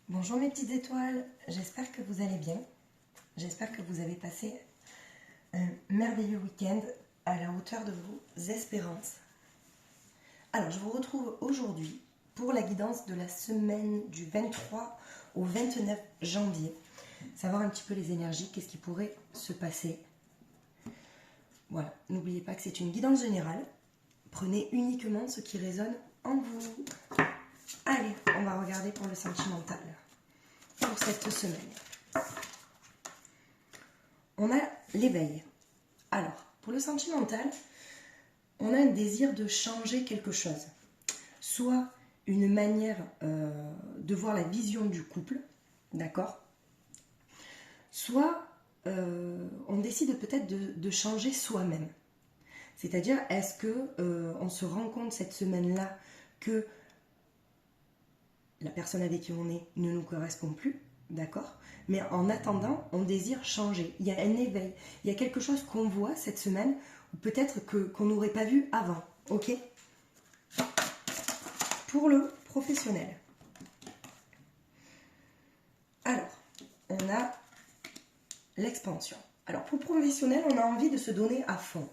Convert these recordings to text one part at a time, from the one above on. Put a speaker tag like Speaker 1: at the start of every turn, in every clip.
Speaker 1: Bonjour mes petites étoiles, j'espère que vous allez bien. J'espère que vous avez passé un merveilleux week-end à la hauteur de vos espérances. Alors, je vous retrouve aujourd'hui pour la guidance de la semaine du 23 au 29 janvier. Savoir un petit peu les énergies, qu'est-ce qui pourrait se passer. Voilà, n'oubliez pas que c'est une guidance générale. Prenez uniquement ce qui résonne en vous. Allez, on va regarder pour le sentimental pour cette semaine. On a l'éveil. Alors, pour le sentimental, on a un désir de changer quelque chose. Soit une manière de voir la vision du couple, d'accord ? Soit on décide peut-être de changer soi-même. C'est-à-dire, est-ce que on se rend compte cette semaine-là que la personne avec qui on est ne nous correspond plus, d'accord ? Mais en attendant, on désire changer. Il y a un éveil. Il y a quelque chose qu'on voit cette semaine, ou peut-être qu'on n'aurait pas vu avant, ok ? Pour le professionnel. Alors, on a l'expansion. Alors, pour le professionnel, on a envie de se donner à fond.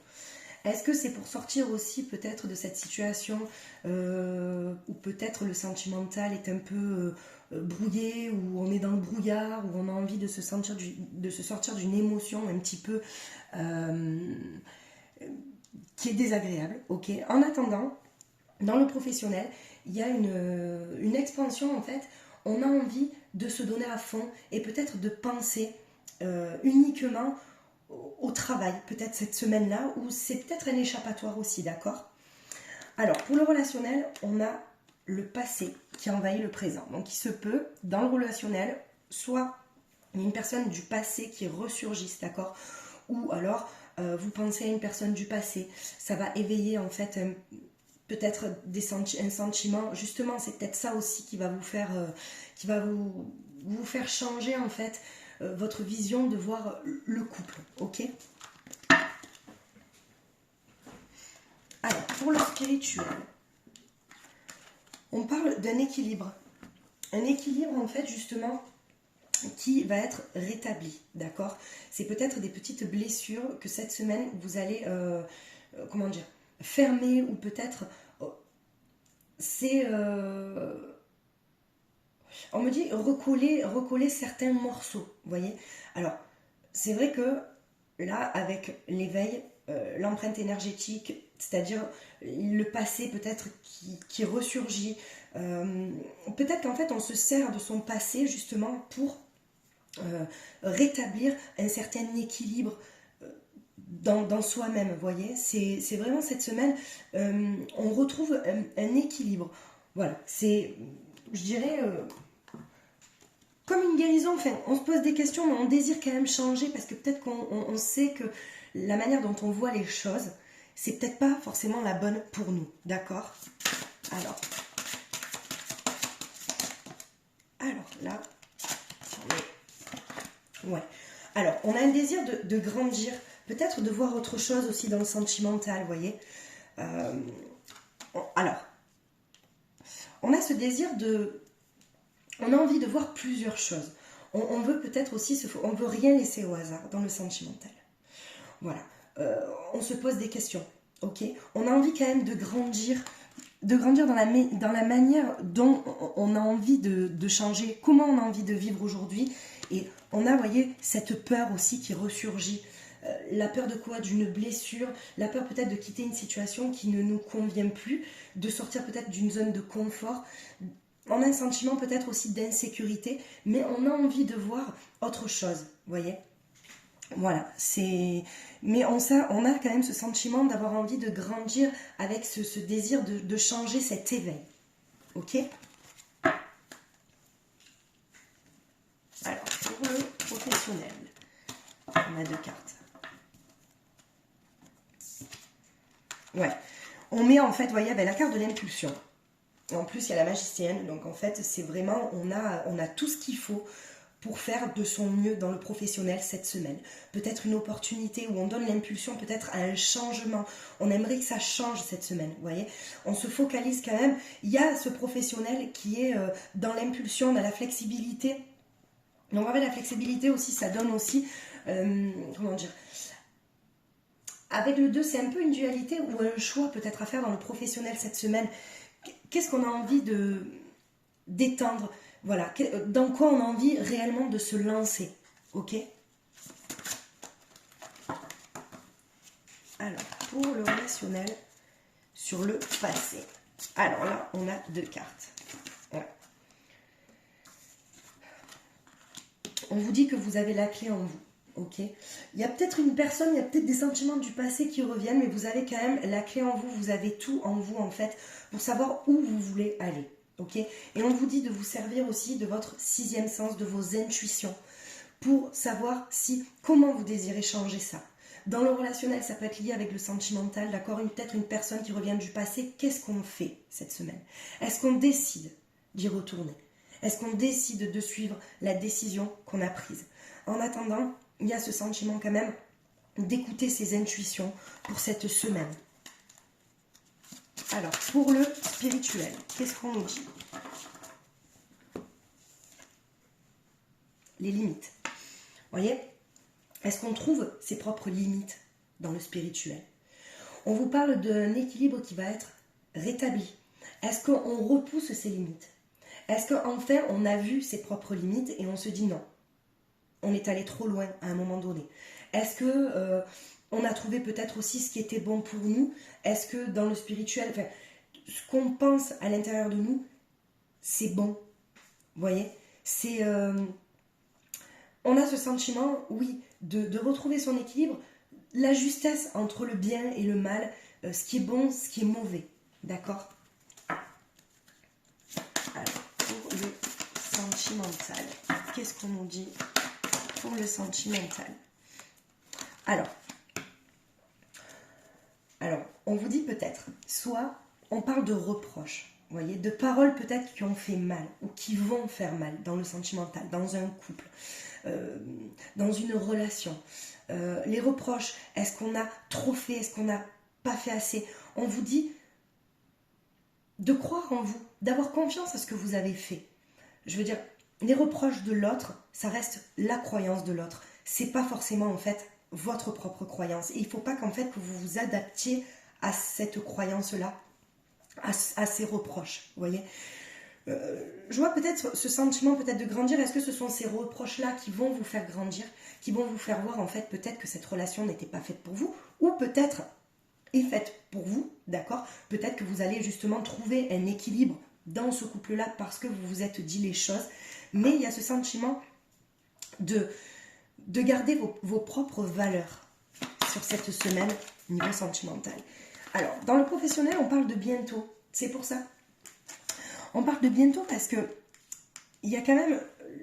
Speaker 1: Est-ce que c'est pour sortir aussi peut-être de cette situation où peut-être le sentimental est un peu brouillé, où on est dans le brouillard, où on a envie de se sortir d'une émotion un petit peu qui est désagréable, ok ? En attendant, dans le professionnel, il y a une expansion en fait. On a envie de se donner à fond et peut-être de penser uniquement au travail, peut-être cette semaine-là, ou c'est peut-être un échappatoire aussi, d'accord ? Alors, pour le relationnel, on a le passé qui envahit le présent. Donc, il se peut, dans le relationnel, soit une personne du passé qui ressurgisse, d'accord ? Ou alors, vous pensez à une personne du passé, ça va éveiller en fait peut-être un sentiment, justement, c'est peut-être ça aussi qui va vous faire, vous faire changer en fait votre vision de voir le couple, ok ? Alors, pour le spirituel, on parle d'un équilibre. Un équilibre, en fait, justement, qui va être rétabli, d'accord ? C'est peut-être des petites blessures que cette semaine, vous allez, fermer, ou peut-être, c'est... on me dit recoller certains morceaux, vous voyez ? Alors, c'est vrai que là, avec l'éveil, l'empreinte énergétique, c'est-à-dire le passé peut-être qui ressurgit, peut-être qu'en fait on se sert de son passé justement pour rétablir un certain équilibre dans soi-même, vous voyez ? C'est vraiment cette semaine, on retrouve un équilibre. Voilà, c'est, je dirais... comme une guérison, enfin, on se pose des questions, mais on désire quand même changer parce que peut-être qu'on sait que la manière dont on voit les choses, c'est peut-être pas forcément la bonne pour nous, d'accord ? Alors là, ouais. Alors, on a un désir de grandir, peut-être de voir autre chose aussi dans le sentimental, vous voyez ? Alors, on a ce désir de... On a envie de voir plusieurs choses. On veut peut-être aussi, on veut rien laisser au hasard dans le sentimental. Voilà. On se pose des questions, ok ? On a envie quand même de grandir dans la manière dont on a envie de changer, comment on a envie de vivre aujourd'hui. Et on a, vous voyez, cette peur aussi qui ressurgit. La peur de quoi ? D'une blessure, la peur peut-être de quitter une situation qui ne nous convient plus, de sortir peut-être d'une zone de confort. On a un sentiment peut-être aussi d'insécurité, mais on a envie de voir autre chose, vous voyez ? Voilà, c'est... Mais on a quand même ce sentiment d'avoir envie de grandir avec ce désir de changer cet éveil. Ok ? Alors, pour le professionnel, on a 2 cartes. Ouais, on met en fait, vous voyez, la carte de l'impulsion. En plus, il y a la magicienne, donc en fait, c'est vraiment, on a tout ce qu'il faut pour faire de son mieux dans le professionnel cette semaine. Peut-être une opportunité où on donne l'impulsion peut-être à un changement. On aimerait que ça change cette semaine, vous voyez. On se focalise quand même. Il y a ce professionnel qui est dans l'impulsion, dans la flexibilité. Donc avec la flexibilité aussi, ça donne aussi, comment dire, avec le 2, c'est un peu une dualité ou un choix peut-être à faire dans le professionnel cette semaine. Qu'est-ce qu'on a envie d'étendre, voilà, dans quoi on a envie réellement de se lancer, ok? Alors, pour le relationnel, sur le passé. Alors là, on a 2 cartes. Voilà. On vous dit que vous avez la clé en vous. Ok, il y a peut-être une personne, il y a peut-être des sentiments du passé qui reviennent, mais vous avez quand même la clé en vous, vous avez tout en vous en fait, pour savoir où vous voulez aller. Ok, et on vous dit de vous servir aussi de votre 6e sens, de vos intuitions, pour savoir comment vous désirez changer ça. Dans le relationnel, ça peut être lié avec le sentimental, d'accord, peut-être une personne qui revient du passé, qu'est-ce qu'on fait cette semaine? Est-ce qu'on décide d'y retourner? Est-ce qu'on décide de suivre la décision qu'on a prise? En attendant, il y a ce sentiment quand même d'écouter ses intuitions pour cette semaine. Alors, pour le spirituel, qu'est-ce qu'on nous dit? Les limites. Vous voyez? Est-ce qu'on trouve ses propres limites dans le spirituel? On vous parle d'un équilibre qui va être rétabli. Est-ce qu'on repousse ses limites? Est-ce qu'enfin on a vu ses propres limites et on se dit non? On est allé trop loin à un moment donné. Est-ce que on a trouvé peut-être aussi ce qui était bon pour nous? Est-ce que dans le spirituel, enfin, ce qu'on pense à l'intérieur de nous, c'est bon? Vous voyez? On a ce sentiment, oui, de retrouver son équilibre, la justesse entre le bien et le mal, ce qui est bon, ce qui est mauvais. D'accord? Alors, pour le sentimental, qu'est-ce qu'on nous dit pour le sentimental? Alors, on vous dit peut-être, soit on parle de reproches, vous voyez, de paroles peut-être qui ont fait mal ou qui vont faire mal dans le sentimental, dans un couple, dans une relation. Les reproches, est-ce qu'on a trop fait, est-ce qu'on n'a pas fait assez? On vous dit de croire en vous, d'avoir confiance à ce que vous avez fait. Je veux dire, les reproches de l'autre, ça reste la croyance de l'autre. C'est pas forcément en fait votre propre croyance. Et il ne faut pas qu'en fait que vous vous adaptiez à cette croyance-là, à ces reproches. Vous voyez, je vois peut-être ce sentiment peut-être de grandir. Est-ce que ce sont ces reproches-là qui vont vous faire grandir, qui vont vous faire voir en fait peut-être que cette relation n'était pas faite pour vous, ou peut-être est faite pour vous, d'accord? Peut-être que vous allez justement trouver un équilibre dans ce couple-là parce que vous vous êtes dit les choses. Mais il y a ce sentiment de garder vos propres valeurs sur cette semaine niveau sentimental. Alors, dans le professionnel, on parle de bientôt. C'est pour ça. On parle de bientôt parce que il y a quand même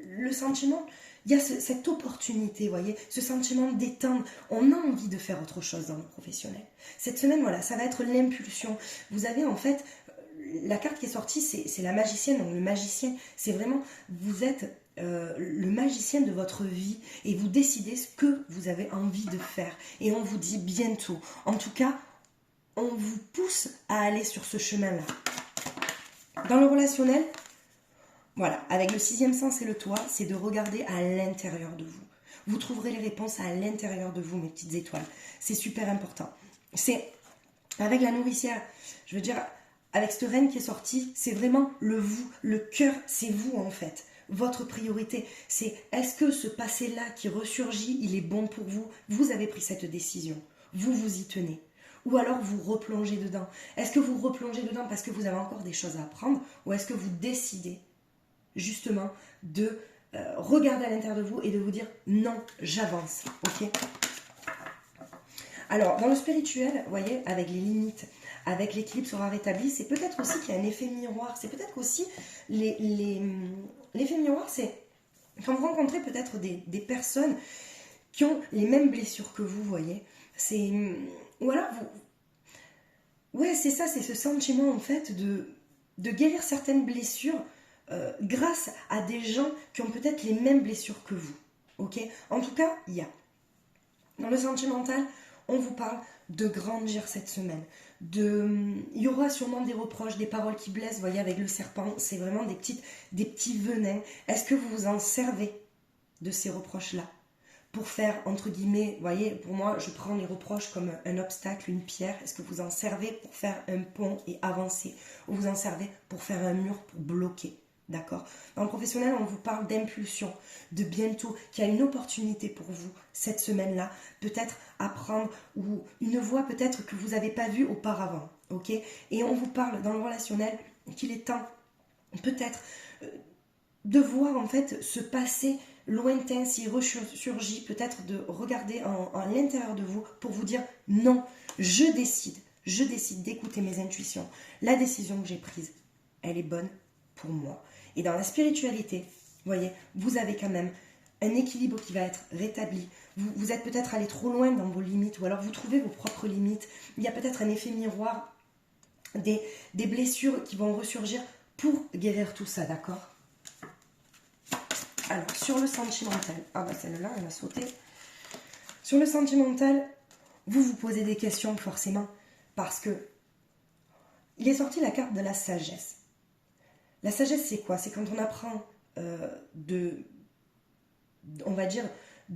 Speaker 1: le sentiment, il y a cette opportunité, vous voyez, ce sentiment d'éteindre. On a envie de faire autre chose dans le professionnel. Cette semaine, voilà, ça va être l'impulsion. Vous avez en fait, la carte qui est sortie, c'est la magicienne. Donc le magicien, c'est vraiment, vous êtes le magicien de votre vie et vous décidez ce que vous avez envie de faire. Et on vous dit bientôt. En tout cas, on vous pousse à aller sur ce chemin-là. Dans le relationnel, voilà, avec le 6e sens et le toit, c'est de regarder à l'intérieur de vous. Vous trouverez les réponses à l'intérieur de vous, mes petites étoiles. C'est super important. C'est avec la nourricière, je veux dire, avec cette reine qui est sortie, c'est vraiment le vous, le cœur, c'est vous en fait. Votre priorité, c'est est-ce que ce passé-là qui ressurgit, il est bon pour vous? Vous avez pris cette décision, vous vous y tenez. Ou alors vous replongez dedans. Est-ce que vous replongez dedans parce que vous avez encore des choses à apprendre? Ou est-ce que vous décidez justement de regarder à l'intérieur de vous et de vous dire non, j'avance, ok? Alors, dans le spirituel, vous voyez, avec les limites, avec l'équilibre sera rétabli, c'est peut-être aussi qu'il y a un effet miroir. C'est peut-être aussi l'effet miroir, c'est quand vous rencontrez peut-être des personnes qui ont les mêmes blessures que vous, voyez. Ou alors, ouais, c'est ça, c'est ce sentiment en fait de guérir certaines blessures grâce à des gens qui ont peut-être les mêmes blessures que vous. Ok? En tout cas, il y a. Dans le sentimental, on vous parle de grandir cette semaine. Il y aura sûrement des reproches, des paroles qui blessent. Vous voyez, avec le serpent, c'est vraiment des petits venins. Est-ce que vous vous en servez de ces reproches-là pour faire, entre guillemets, vous voyez, pour moi, je prends les reproches comme un obstacle, une pierre. Est-ce que vous en servez pour faire un pont et avancer? Ou vous en servez pour faire un mur, pour bloquer? D'accord? Dans le professionnel, on vous parle d'impulsion, de bientôt, qu'il y a une opportunité pour vous cette semaine-là, peut-être apprendre ou une voie peut-être que vous n'avez pas vue auparavant. Ok? Et on vous parle dans le relationnel qu'il est temps peut-être de voir en fait ce passé lointain s'il ressurgit, peut-être de regarder à l'intérieur de vous pour vous dire non, je décide d'écouter mes intuitions. La décision que j'ai prise, elle est bonne pour moi. Et dans la spiritualité, vous voyez, vous avez quand même un équilibre qui va être rétabli. Vous êtes peut-être allé trop loin dans vos limites, ou alors vous trouvez vos propres limites. Il y a peut-être un effet miroir, des blessures qui vont ressurgir pour guérir tout ça, d'accord? Alors, sur le sentimental, ah bah celle-là, elle a sauté. Sur le sentimental, vous vous posez des questions forcément, parce que il est sorti la carte de la sagesse. La sagesse, c'est quoi? C'est quand on apprend on va dire,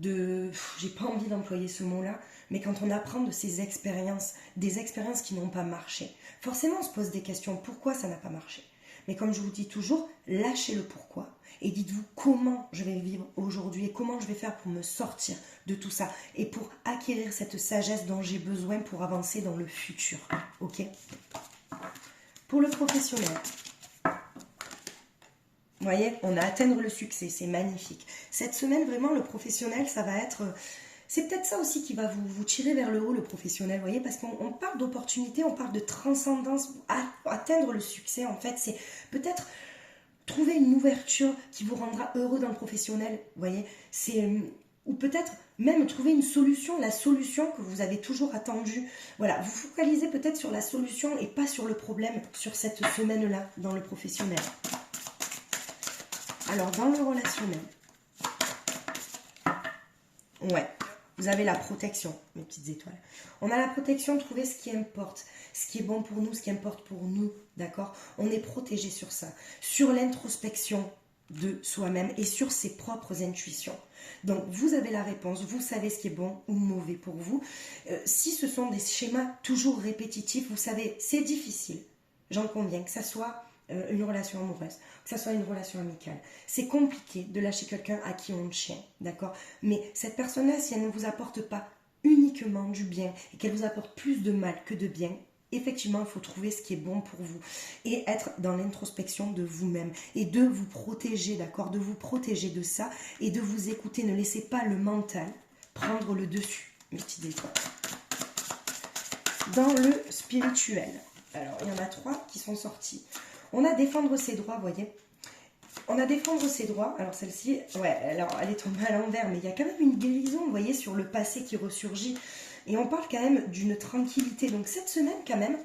Speaker 1: j'ai pas envie d'employer ce mot-là, mais quand on apprend de ces expériences, des expériences qui n'ont pas marché, forcément on se pose des questions, pourquoi ça n'a pas marché? Mais comme je vous dis toujours, lâchez le pourquoi et dites-vous comment je vais vivre aujourd'hui et comment je vais faire pour me sortir de tout ça et pour acquérir cette sagesse dont j'ai besoin pour avancer dans le futur. Ok? Pour le professionnel, vous voyez, on a atteindre le succès, c'est magnifique. Cette semaine, vraiment, le professionnel, ça va être... C'est peut-être ça aussi qui va vous tirer vers le haut, le professionnel, vous voyez, parce qu'on parle d'opportunité, on parle de transcendance, atteindre le succès, en fait, c'est peut-être trouver une ouverture qui vous rendra heureux dans le professionnel, vous voyez, c'est... Ou peut-être même trouver une solution, la solution que vous avez toujours attendue. Voilà, vous focalisez peut-être sur la solution et pas sur le problème, sur cette semaine-là, dans le professionnel. Alors, dans le relationnel, ouais, vous avez la protection, mes petites étoiles. On a la protection de trouver ce qui importe, ce qui est bon pour nous, ce qui importe pour nous, d'accord? On est protégé sur ça, sur l'introspection de soi-même et sur ses propres intuitions. Donc, vous avez la réponse, vous savez ce qui est bon ou mauvais pour vous. Si ce sont des schémas toujours répétitifs, vous savez, c'est difficile, j'en conviens, que ça soit une relation amoureuse, que ça soit une relation amicale. C'est compliqué de lâcher quelqu'un à qui on tient, d'accord? Mais cette personne-là, si elle ne vous apporte pas uniquement du bien et qu'elle vous apporte plus de mal que de bien, effectivement, il faut trouver ce qui est bon pour vous et être dans l'introspection de vous-même et de vous protéger, d'accord? De vous protéger de ça et de vous écouter. Ne laissez pas le mental prendre le dessus, mes petites étoiles. Dans le spirituel, alors il y en a 3 qui sont sortis. On a défendre ses droits, vous voyez. On a défendre ses droits. Alors celle-ci, ouais, alors elle est tombée à l'envers, mais il y a quand même une guérison, vous voyez, sur le passé qui ressurgit. Et on parle quand même d'une tranquillité. Donc cette semaine, quand même,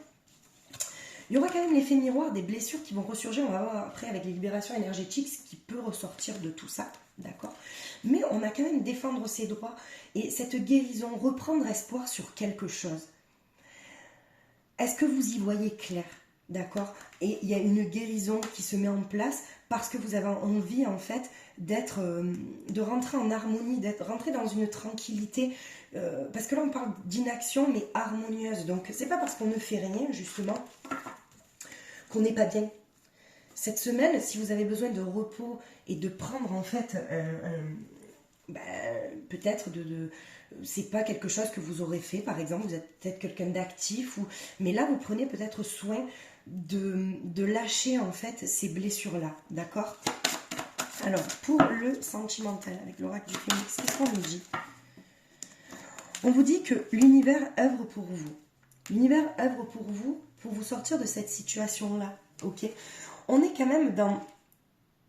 Speaker 1: il y aura quand même l'effet miroir des blessures qui vont ressurgir. On va voir après avec les libérations énergétiques ce qui peut ressortir de tout ça, d'accord? Mais on a quand même défendre ses droits et cette guérison, reprendre espoir sur quelque chose. Est-ce que vous y voyez clair? D'accord? Et il y a une guérison qui se met en place parce que vous avez envie en fait de rentrer en harmonie, d'être rentré dans une tranquillité. Parce que là on parle d'inaction mais harmonieuse. Donc c'est pas parce qu'on ne fait rien justement qu'on n'est pas bien. Cette semaine, si vous avez besoin de repos et de prendre en fait peut-être c'est pas quelque chose que vous aurez fait, par exemple, vous êtes peut-être quelqu'un d'actif, mais là vous prenez peut-être soin de lâcher en fait ces blessures-là, d'accord? Alors, pour le sentimental, avec l'oracle du Phénix, qu'est-ce qu'on nous dit? On vous dit que l'univers œuvre pour vous. L'univers œuvre pour vous sortir de cette situation-là, ok? On est quand même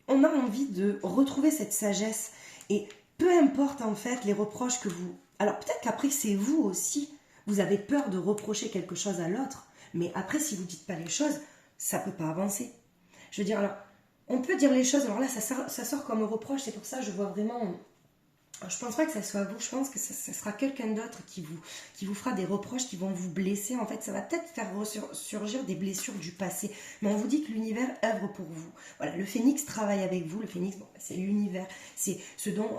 Speaker 1: on a envie de retrouver cette sagesse et peu importe en fait les reproches que vous... Alors peut-être qu'après c'est vous aussi, vous avez peur de reprocher quelque chose à l'autre, mais après si vous ne dites pas les choses, ça ne peut pas avancer. Je veux dire, alors, on peut dire les choses, alors là ça sort comme reproche, c'est pour ça je vois vraiment... Je pense pas que ça soit vous, je pense que ça sera quelqu'un d'autre qui vous fera des reproches, qui vont vous blesser. En fait, ça va peut-être faire surgir des blessures du passé. Mais on vous dit que l'univers œuvre pour vous. Voilà, le phénix travaille avec vous. Le phénix, bon, c'est l'univers. C'est ce dont,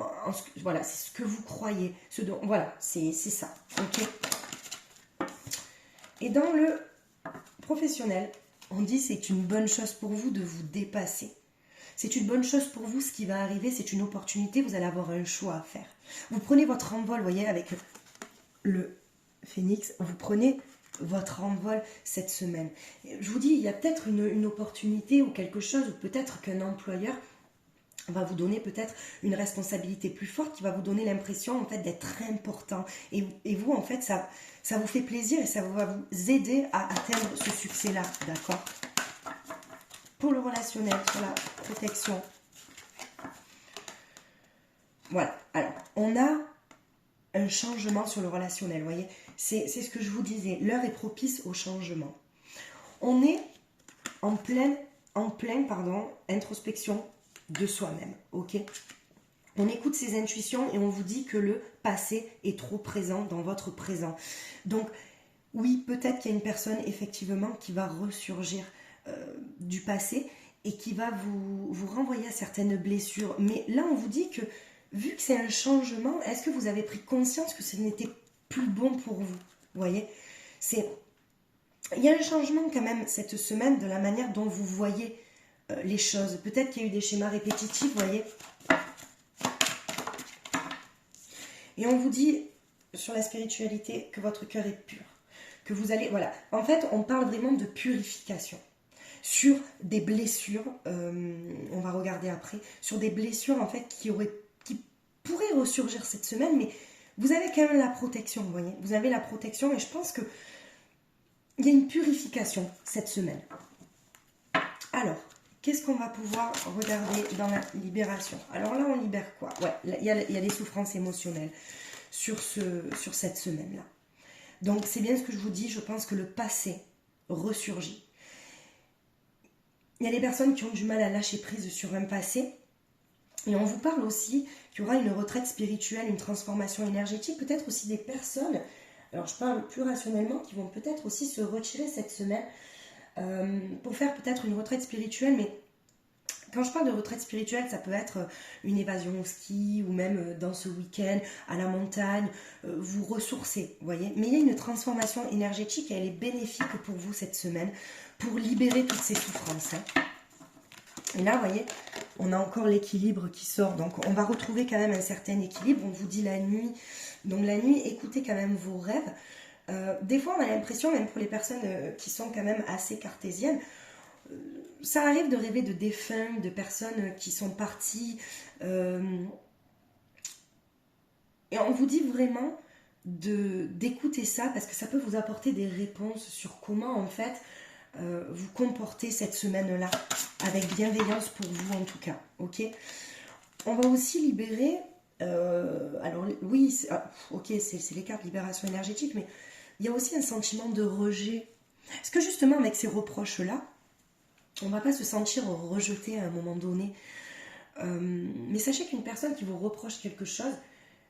Speaker 1: voilà, c'est ce que vous croyez. Ce dont, voilà, c'est ça. Ok. Et dans le professionnel, on dit c'est une bonne chose pour vous de vous dépasser. C'est une bonne chose pour vous, ce qui va arriver, c'est une opportunité, vous allez avoir un choix à faire. Vous prenez votre envol, vous voyez, avec le phénix, vous prenez votre envol cette semaine. Je vous dis, il y a peut-être une opportunité ou quelque chose, ou peut-être qu'un employeur va vous donner peut-être une responsabilité plus forte, qui va vous donner l'impression en fait d'être important. Et vous, en fait, ça vous fait plaisir et ça va vous aider à atteindre ce succès-là, d'accord ? Pour le relationnel, sur la protection. Voilà. Alors, on a un changement sur le relationnel, vous voyez. C'est ce que je vous disais. L'heure est propice au changement. On est en pleine introspection de soi-même, ok ? On écoute ses intuitions et on vous dit que le passé est trop présent dans votre présent. Donc, oui, peut-être qu'il y a une personne, effectivement, qui va ressurgir du passé et qui va vous renvoyer à certaines blessures. Mais là, on vous dit que, vu que c'est un changement, est-ce que vous avez pris conscience que ce n'était plus bon pour vous ? Vous voyez ? Il y a un changement quand même cette semaine de la manière dont vous voyez les choses. Peut-être qu'il y a eu des schémas répétitifs, vous voyez ? Et on vous dit, sur la spiritualité, que votre cœur est pur. Que vous allez... Voilà. En fait, on parle vraiment de purification. Sur des blessures, on va regarder après, sur des blessures en fait qui pourraient ressurgir cette semaine, mais vous avez quand même la protection, vous voyez, vous avez la protection et je pense que il y a une purification cette semaine. Alors, qu'est-ce qu'on va pouvoir regarder dans la libération ? Alors là, on libère quoi ? Ouais, il y a des souffrances émotionnelles sur cette semaine-là. Donc c'est bien ce que je vous dis, je pense que le passé ressurgit. Il y a des personnes qui ont du mal à lâcher prise sur un passé. Et on vous parle aussi qu'il y aura une retraite spirituelle, une transformation énergétique. Peut-être aussi des personnes, alors je parle plus rationnellement, qui vont peut-être aussi se retirer cette semaine pour faire peut-être une retraite spirituelle. Mais quand je parle de retraite spirituelle, ça peut être une évasion au ski ou même dans ce week-end à la montagne, vous ressourcer, vous voyez. Mais il y a une transformation énergétique et elle est bénéfique pour vous cette semaine pour libérer toutes ces souffrances. Et là, vous voyez, on a encore l'équilibre qui sort. Donc, on va retrouver quand même un certain équilibre. On vous dit la nuit. Donc, la nuit, écoutez quand même vos rêves. Des fois, on a l'impression, même pour les personnes qui sont quand même assez cartésiennes, ça arrive de rêver de défunts, de personnes qui sont parties. Et on vous dit vraiment d'écouter ça parce que ça peut vous apporter des réponses sur comment, en fait, vous comporter cette semaine-là, avec bienveillance pour vous en tout cas, ok ? On va aussi libérer, alors oui, ok, c'est les cartes libération énergétique, mais il y a aussi un sentiment de rejet. Est-ce que justement avec ces reproches-là, on ne va pas se sentir rejeté à un moment donné mais sachez qu'une personne qui vous reproche quelque chose,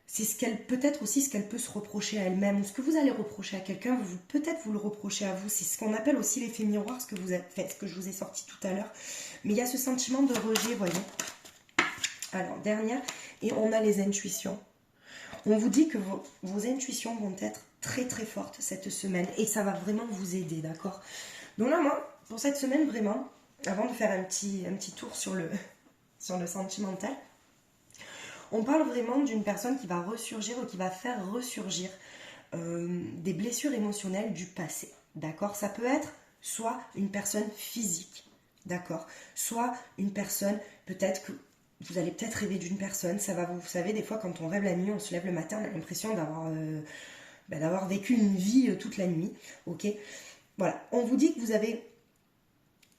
Speaker 1: c'est peut-être aussi ce qu'elle peut se reprocher à elle-même, ou ce que vous allez reprocher à quelqu'un, peut-être vous le reprochez à vous. C'est ce qu'on appelle aussi l'effet miroir, ce que je vous ai sorti tout à l'heure. Mais il y a ce sentiment de rejet, voyez. Alors, dernière, et on a les intuitions. On vous dit que vos intuitions vont être très très fortes cette semaine, et ça va vraiment vous aider, d'accord ? Donc là, moi, pour cette semaine, vraiment, avant de faire un petit tour sur le sentimental, on parle vraiment d'une personne qui va ressurgir ou qui va faire ressurgir des blessures émotionnelles du passé, d'accord ? Ça peut être soit une personne physique, d'accord ? Soit une personne, peut-être que vous allez peut-être rêver d'une personne, ça va vous savez, des fois quand on rêve la nuit, on se lève le matin, on a l'impression d'avoir vécu une vie toute la nuit, ok ? Voilà, on vous dit que vous avez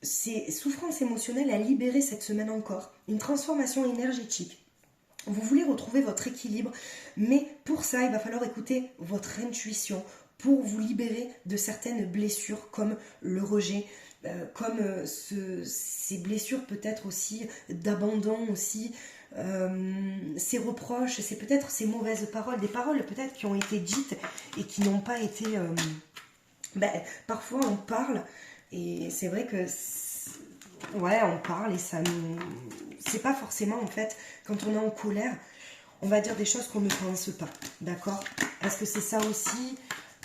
Speaker 1: ces souffrances émotionnelles à libérer cette semaine encore, une transformation énergétique. Vous voulez retrouver votre équilibre, mais pour ça, il va falloir écouter votre intuition pour vous libérer de certaines blessures comme le rejet, comme ces blessures peut-être aussi d'abandon aussi, ces reproches, c'est peut-être ces mauvaises paroles, des paroles peut-être qui ont été dites et qui n'ont pas été... parfois on parle et c'est vrai que... Ouais, on parle et ça nous... C'est pas forcément en fait, quand on est en colère, on va dire des choses qu'on ne pense pas, d'accord? Est-ce que c'est ça aussi?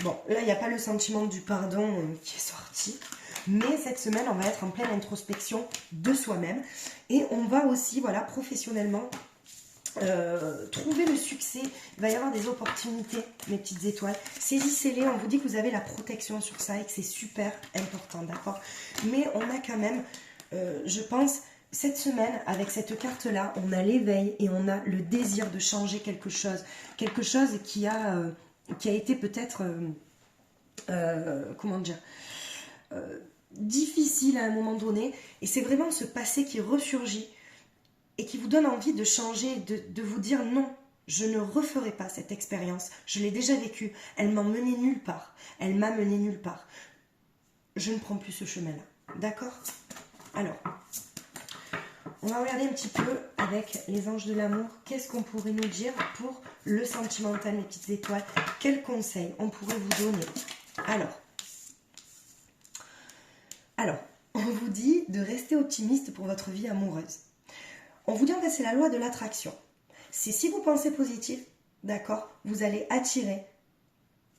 Speaker 1: Bon, là, il n'y a pas le sentiment du pardon qui est sorti. Mais cette semaine, on va être en pleine introspection de soi-même. Et on va aussi, voilà, professionnellement, trouver le succès. Il va y avoir des opportunités, mes petites étoiles. Saisissez-les, on vous dit que vous avez la protection sur ça et que c'est super important, d'accord? Mais on a quand même, je pense... Cette semaine, avec cette carte-là, on a l'éveil et on a le désir de changer quelque chose qui a été peut-être, comment dire, difficile à un moment donné. Et c'est vraiment ce passé qui ressurgit et qui vous donne envie de changer, de vous dire non, je ne referai pas cette expérience. Je l'ai déjà vécue. Elle m'a mené nulle part. Elle m'a mené nulle part. Je ne prends plus ce chemin-là. D'accord? Alors... on va regarder un petit peu avec les anges de l'amour, qu'est-ce qu'on pourrait nous dire pour le sentimental, mes petites étoiles. Quels conseils on pourrait vous donner? Alors, on vous dit de rester optimiste pour votre vie amoureuse. On vous dit en fait c'est la loi de l'attraction. C'est si vous pensez positif, d'accord, vous allez attirer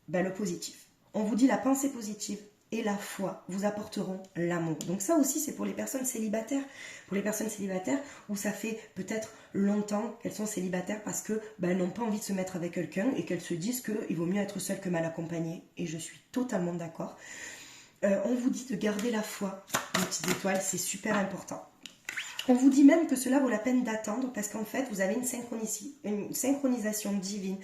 Speaker 1: le positif. On vous dit la pensée positive et la foi vous apporteront l'amour. Donc ça aussi, c'est pour les personnes célibataires. Pour les personnes célibataires où ça fait peut-être longtemps qu'elles sont célibataires parce que elles n'ont pas envie de se mettre avec quelqu'un et qu'elles se disent qu'il vaut mieux être seule que mal accompagnée. Et je suis totalement d'accord. On vous dit de garder la foi, les petites étoiles, c'est super important. On vous dit même que cela vaut la peine d'attendre parce qu'en fait, vous avez une synchronisation divine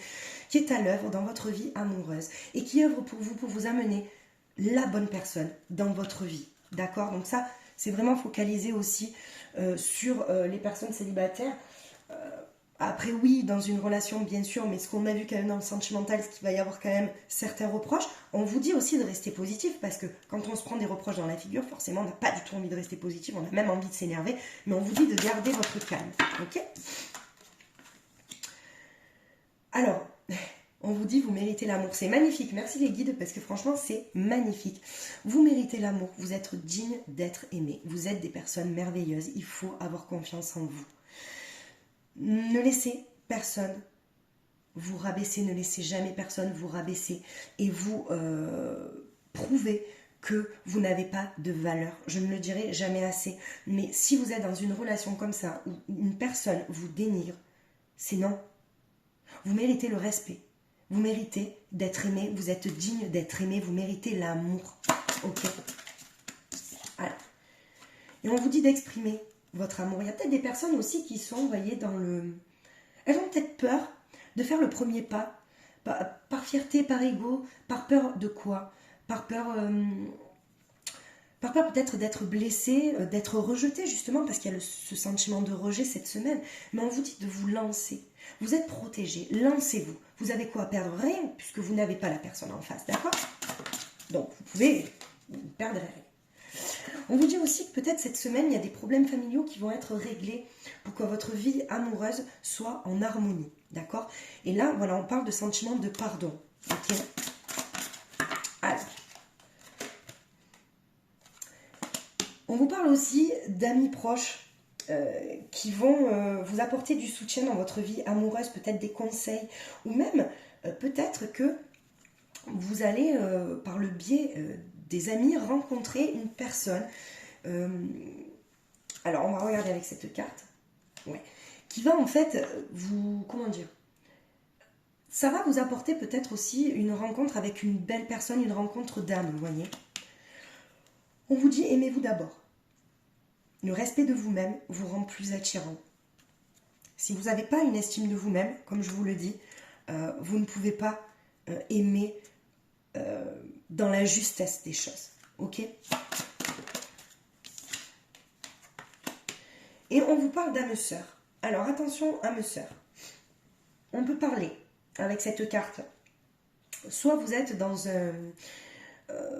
Speaker 1: qui est à l'œuvre dans votre vie amoureuse et qui œuvre pour vous amener la bonne personne dans votre vie. D'accord? Donc ça, c'est vraiment focalisé aussi sur les personnes célibataires. Après, oui, dans une relation, bien sûr, mais ce qu'on a vu quand même dans le sentimental, c'est qu'il va y avoir quand même certains reproches. On vous dit aussi de rester positif, parce que quand on se prend des reproches dans la figure, forcément, on n'a pas du tout envie de rester positif, on a même envie de s'énerver, mais on vous dit de garder votre calme, ok? Alors, on vous dit, vous méritez l'amour. C'est magnifique, merci les guides, parce que franchement, c'est magnifique. Vous méritez l'amour, vous êtes digne d'être aimé, vous êtes des personnes merveilleuses, il faut avoir confiance en vous. Ne laissez personne vous rabaisser, ne laissez jamais personne vous rabaisser et vous prouver que vous n'avez pas de valeur. Je ne le dirai jamais assez, mais si vous êtes dans une relation comme ça où une personne vous dénigre, c'est non. Vous méritez le respect, vous méritez d'être aimé, vous êtes digne d'être aimé, vous méritez l'amour. Ok? Alors. Et on vous dit d'exprimer votre amour. Il y a peut-être des personnes aussi qui sont, vous voyez, dans le... Elles ont peut-être peur de faire le premier pas, par fierté, par ego, par peur de quoi? Par peur peut-être d'être blessé, d'être rejeté, justement, parce qu'il y a ce sentiment de rejet cette semaine. Mais on vous dit de vous lancer. Vous êtes protégé, lancez-vous. Vous avez quoi à perdre? Rien, puisque vous n'avez pas la personne en face, d'accord? Donc, vous pouvez perdre rien. On vous dit aussi que peut-être cette semaine, il y a des problèmes familiaux qui vont être réglés pour que votre vie amoureuse soit en harmonie, d'accord? Et là, voilà, on parle de sentiment de pardon, ok? Alors, on vous parle aussi d'amis proches qui vont vous apporter du soutien dans votre vie amoureuse, peut-être des conseils, ou même peut-être que vous allez, par le biais des amis, rencontrer une personne. Alors, on va regarder avec cette carte. Ouais. Qui va en fait vous... Comment dire? Ça va vous apporter peut-être aussi une rencontre avec une belle personne, une rencontre d'âme, vous voyez. On vous dit aimez-vous d'abord. Le respect de vous-même vous rend plus attirant. Si vous n'avez pas une estime de vous-même, comme je vous le dis, vous ne pouvez pas aimer dans la justesse des choses. Ok? Et on vous parle d'âme sœur. Alors attention, âme sœur. On peut parler avec cette carte. Soit vous êtes dans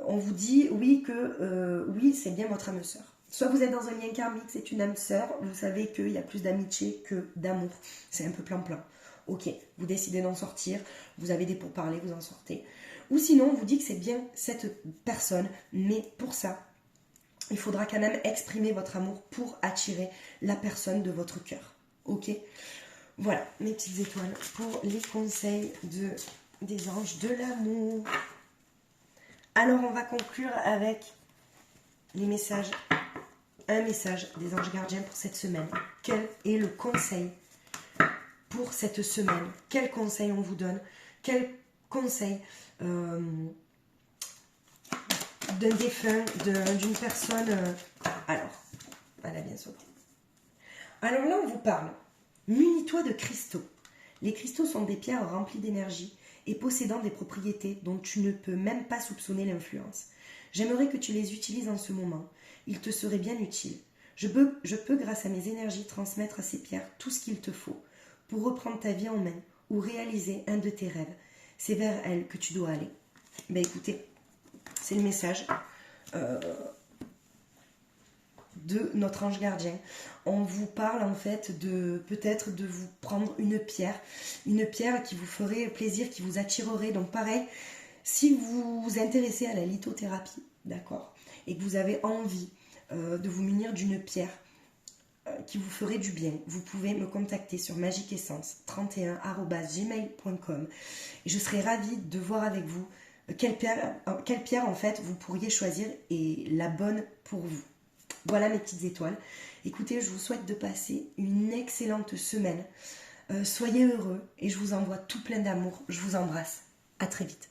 Speaker 1: On vous dit oui que oui, c'est bien votre âme sœur. Soit vous êtes dans un lien karmique, c'est une âme sœur, vous savez qu'il y a plus d'amitié que d'amour. C'est un peu plan-plan. Ok, vous décidez d'en sortir, vous avez des pourparlers, vous en sortez. Ou sinon, on vous dit que c'est bien cette personne, mais pour ça, il faudra quand même exprimer votre amour pour attirer la personne de votre cœur. Ok? Voilà, mes petites étoiles, pour les conseils des anges de l'amour. Alors, on va conclure avec les messages. Un message des anges gardiens pour cette semaine. Quel est le conseil pour cette semaine? Quel conseil on vous donne? Quel conseil d'un défunt, d'une personne... Alors, elle a bien son nom. Alors là, on vous parle. Munis-toi de cristaux. Les cristaux sont des pierres remplies d'énergie et possédant des propriétés dont tu ne peux même pas soupçonner l'influence. J'aimerais que tu les utilises en ce moment. Ils te seraient bien utiles. Je peux, grâce à mes énergies, transmettre à ces pierres tout ce qu'il te faut pour reprendre ta vie en main ou réaliser un de tes rêves. C'est vers elles que tu dois aller. Ben écoutez, c'est le message de notre ange gardien. On vous parle en fait de peut-être de vous prendre une pierre qui vous ferait plaisir, qui vous attirerait. Donc pareil, si vous vous intéressez à la lithothérapie, d'accord, et que vous avez envie de vous munir d'une pierre qui vous ferait du bien, vous pouvez me contacter sur magiqueessence31@gmail.com et je serai ravie de voir avec vous quelle pierre en fait vous pourriez choisir et la bonne pour vous. Voilà mes petites étoiles. Écoutez, je vous souhaite de passer une excellente semaine. Soyez heureux et je vous envoie tout plein d'amour. Je vous embrasse. À très vite.